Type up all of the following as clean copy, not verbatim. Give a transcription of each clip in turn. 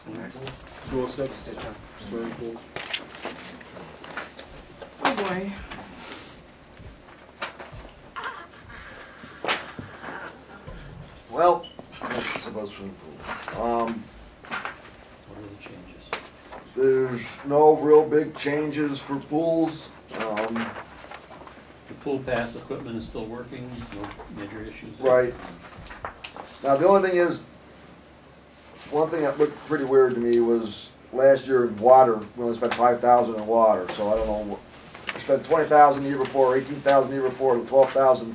Swimming pools? 206, swimming pools. Oh boy. Well, that's about swimming pool. What are the changes? There's no real big changes for pools. The pool pass equipment is still working, no major issues there? Right. Now, the only thing is, one thing that looked pretty weird to me was last year in water, we only spent $5,000 in water, so I don't know. We spent $20,000 the year before, $18,000 the year before, $12,000,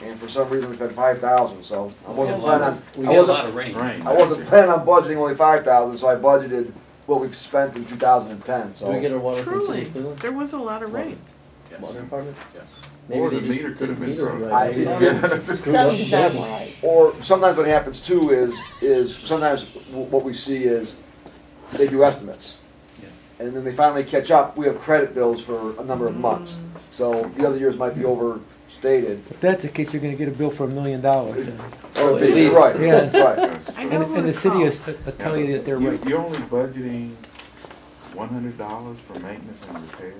and for some reason we spent $5,000. So I wasn't planning on. We had a lot of rain. I wasn't planning on budgeting only $5,000, so I budgeted what we've spent in 2010. So Do we get our water from City Truly, of Cleveland? there was a lot of rain. Yes. Water department? Yes. Maybe Or they the just meter could have been meter it frozen. right. Screwed up Something not maybe. right. Or sometimes what happens too is sometimes what we see is they do estimates. Yeah. And then they finally catch up. We have credit bills for a number of months. So the other years might be overstated. If that's the case, you're gonna get a bill for $1 million. And Or at be- least. Right, Yeah. right. I know who the to city call. is tell you that they're right. You're only budgeting $100 for maintenance and repair?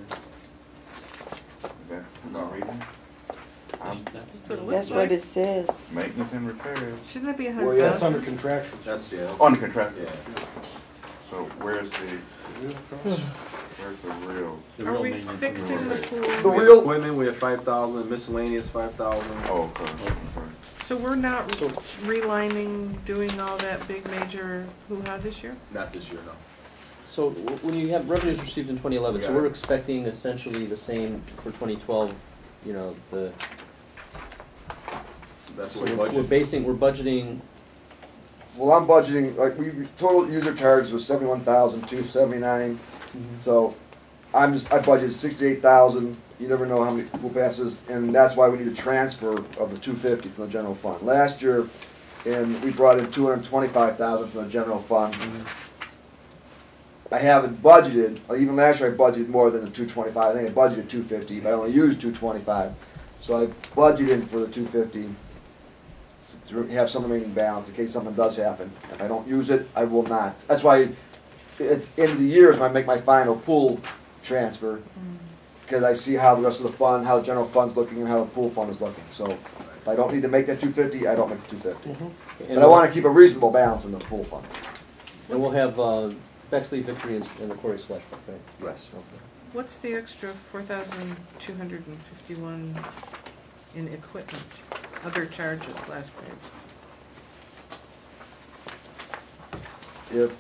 Is that what I'm reading? That's That's what it That's looks what like. it says. Maintenance and repair, Shouldn't that be Well, 100,000? yeah, That's under contractual. That's, yeah. That's, on the contract. yeah. So where's the real? the Are real we maintenance and fixing the repair. pool? The We have real- equipment, we have 5,000, miscellaneous 5,000. Oh, okay. So we're not relining, doing all that big major hoo-ha this year? Not this year, no. So when you have revenues received in 2011, so Yeah. we're expecting essentially the same for 2012, you know, That's so what we we're budgeted. we're budgeting, Well, I'm budgeting, like, total user charge was 71,279. So I budgeted 68,000. You never know how many pool passes, and that's why we need a transfer of the 250 from the general fund. Last year, and we brought in 225,000 from the general fund. I haven't budgeted, even last year I budgeted more than the 225. I think I budgeted 250, but I only used 225. So I budgeted for the 250 to have some remaining balance in case something does happen. If I don't use it, I will not. That's why at the end of the year is when I make my final pool transfer, because I see how the rest of the fund, how the general fund's looking, and how the pool fund is looking. So if I don't need to make that 250, I don't make the 250. But I want to keep a reasonable balance in the pool fund. and we'll have Bexley, Victory, and the Quarry Splash Park, right? Yes. What's the extra 4,251 in equipment? Other charges, last page. If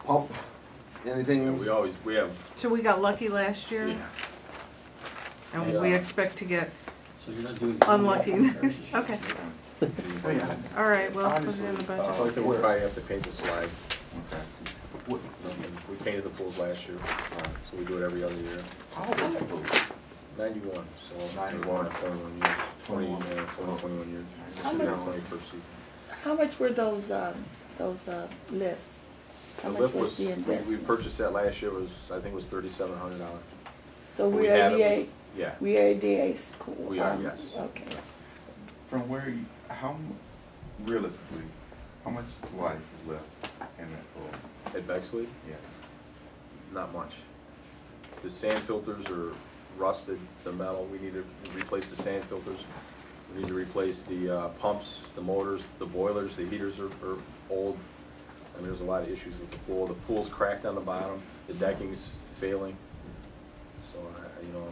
pump, Yeah, anything, we have, So we got lucky last year? yeah. And we expect to get So you're not doing. unlucky. Okay, Oh, yeah. all right, well, put it in the I budget. think we'll probably have to paint the slide. Okay. We painted the pools last year, so we do it every other year. How old is the pool? 91, so 91. 21 years, 21 years. How This much- is our 21st season. How much were those lifts? How The much lift was the we investment? purchased that last year was, I think it was $3,700. So we we had are it. the, Yeah, we are the school. We are, yes. Okay. From where you, realistically, how much life is left in that pool? at Bexley, Yes. not much. The sand filters are rusted, the metal, we need to replace the sand filters. We need to replace the pumps, the motors, the boilers, the heaters are old. I mean, there's a lot of issues with the pool. The pool's cracked on the bottom, the decking's failing. So, you know,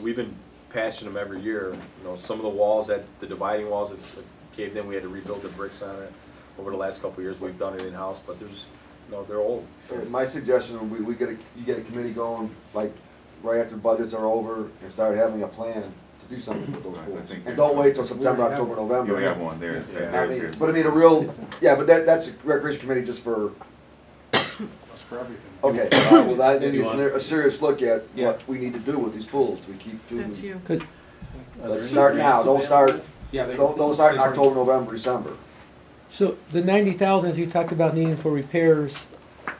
we've been patching them every year. You know, some of the walls, the dividing walls that caved in, we had to rebuild the bricks on it. Over the last couple of years, we've done it in-house, but there's, you know, they're old. my suggestion, you get a committee going, like, right after budgets are over, and start having a plan to do something with those I pools. think And don't wait till September, October, November. You have one there. Yeah. I mean, but I mean, a real, yeah, but that's a recreation committee just for, That's for everything. okay, well, I think it's a serious look at what we need to do with these pools. Do we keep doing That's you. Good. Let's start now, don't start Yeah, don't start in October, November, December. So the 90,000 you talked about needing for repairs,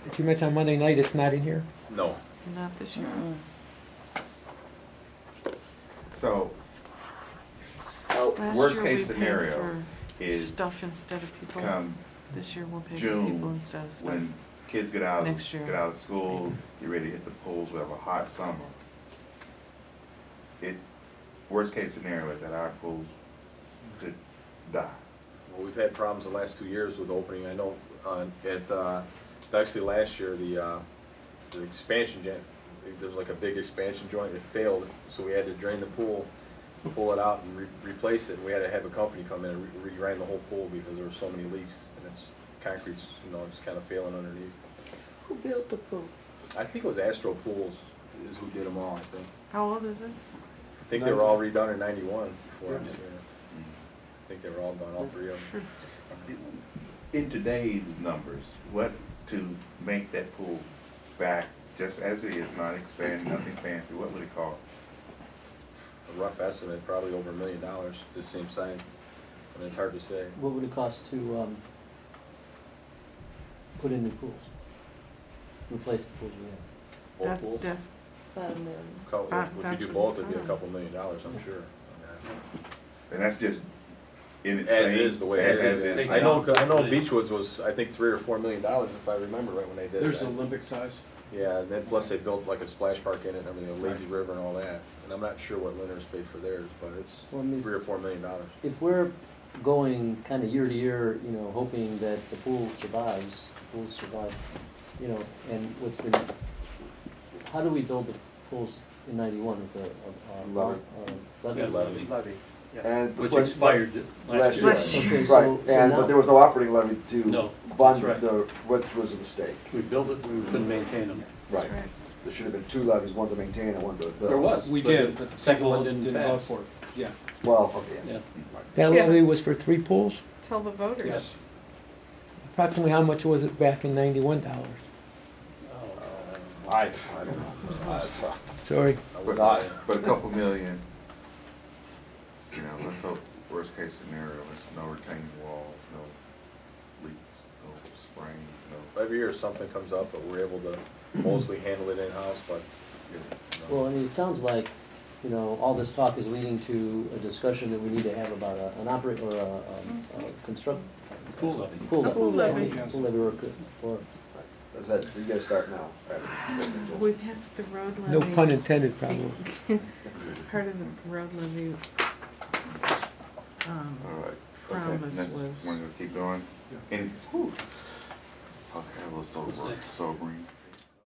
that you mentioned on Monday night, it's not in here? No. Not this year. So, Last worst year case we paid scenario for is stuff instead of people. come This year we'll pay for June people instead of stuff. when kids get out Next year. of school, get ready to hit the pools, we have a hot summer. Worst case scenario is that our pools could die. Well, we've had problems the last 2 years with opening. I know actually last year, the expansion joint, there was like a big expansion joint, it failed, so we had to drain the pool, pull it out and replace it, and we had to have a company come in and re-grind the whole pool because there were so many leaks, and it's, concrete's, just kind of failing underneath. Who built the pool? I think it was Astro Pools is who did them all, I think. How old is it? I think they were all redone in '91 before I was here. I think they were all done, all three of them. In today's numbers, what to make that pool back just as it is, not expand, nothing fancy, what would it cost? A rough estimate, probably over $1 million, the same size. I mean, it's hard to say. What would it cost to put in new pools? Replace the pools we have? Both pools? That's, $5 million. If you do both, it'd be a couple $1 million, I'm sure. And that's just in its As same- is, the way it as is. I know Beechwoods was, I think, $3 or $4 million, if I remember right when they did it. There's Olympic size. Yeah, and then plus they built like a splash park in it, and everything, a lazy river and all that. And I'm not sure what Lindner's paid for theirs, but it's Well, I mean- $3 or $4 million. If we're going kind of year to year, hoping that the pool survives, pools survive, and how do we build the pools in '91 with a Levy. levy? Yeah, levy. Levy, yes. And Which but- expired last year. Last Okay, Right, so now- but there was no operating levy to No, fund that's right. which was a mistake. We built it, we couldn't maintain them. Right. right. There should have been 2 levies, one to maintain and one to build. There was. We but did, the but the second one people didn't vote pass. for it. Yeah. Well, okay. Yeah. That Yeah. levy was for 3 pools? Tell the voters. Yes. Approximately how much was it back in '91 dollars? I don't know. Sorry. I But, wouldn't- but a couple million, let's hope, worst case scenario, there's no retaining walls, no leaks, no springs, no. Every year something comes up, but we're able to mostly handle it in-house, but, Well, I mean, it sounds like, all this talk is leading to a discussion that we need to have about an operate, or a construct. Pool levy. Pool levy. Pool levy. Pool levy, or That's it, you gotta start now. We passed the road levy. No pun intended, probably. Part of the road levy, All right. promise Next, was. want to keep going? Okay, a little What's next? sobering.